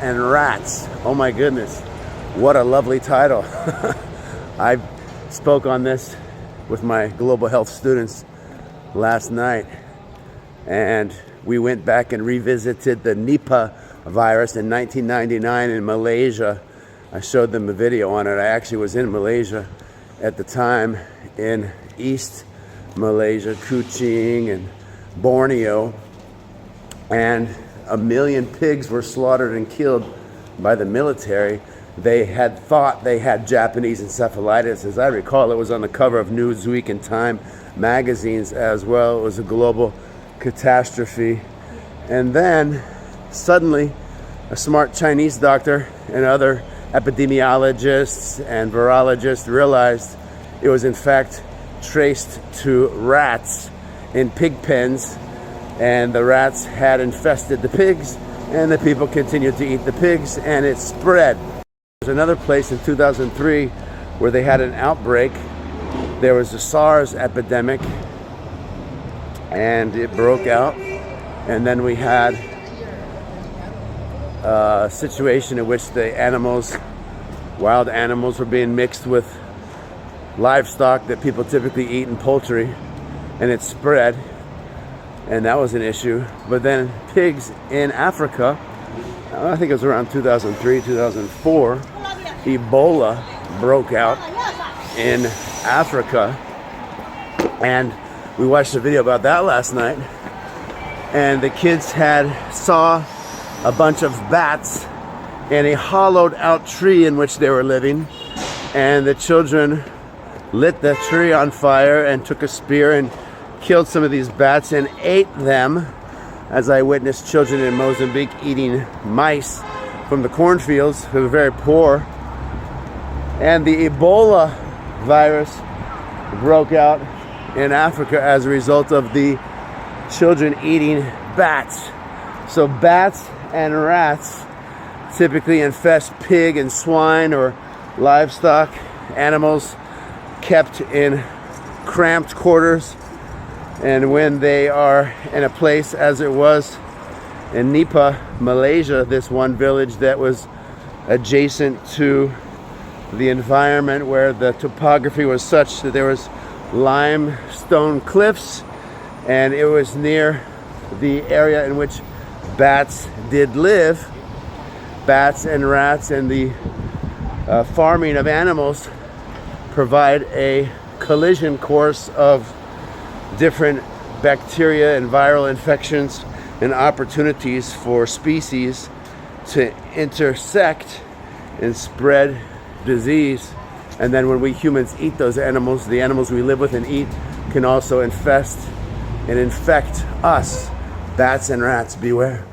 and Rats. Oh my goodness, what a lovely title. I spoke on this with my global health students last night, and we went back and revisited the Nipah virus in 1999 in Malaysia. I showed them a video on it. I actually was in Malaysia at the time, in East Malaysia, Kuching and Borneo, and 1 million pigs were slaughtered and killed by the military. They had thought they had Japanese encephalitis. As I recall, it was on the cover of Newsweek and Time magazines as well. It was a global catastrophe. And then suddenly a smart Chinese doctor and other epidemiologists and virologists realized it was in fact traced to rats in pig pens, and the rats had infested the pigs, and the people continued to eat the pigs, and it spread. There's another place in 2003 where they had an outbreak. There was a SARS epidemic, and it broke out, and then we had a situation in which the animals, wild animals, were being mixed with livestock that people typically eat in poultry, and it spread, and that was an issue. But then pigs in Africa, I think it was around 2003, 2004, Ebola broke out in Africa, and we watched a video about that last night, and the kids saw a bunch of bats in a hollowed out tree in which they were living, and the children lit the tree on fire and took a spear and killed some of these bats and ate them, as I witnessed children in Mozambique eating mice from the cornfields who were very poor. And the Ebola virus broke out in Africa as a result of the children eating bats. So bats and rats typically infest pig and swine or livestock animals kept in cramped quarters. And when they are in a place as it was in Nipah, Malaysia, this one village that was adjacent to the environment where the topography was such that there was limestone cliffs, and it was near the area in which bats did live. Bats and rats and the farming of animals provide a collision course of different bacteria and viral infections and opportunities for species to intersect and spread disease. And then when we humans eat those animals, the animals we live with and eat can also infest and infect us. Bats and rats, beware.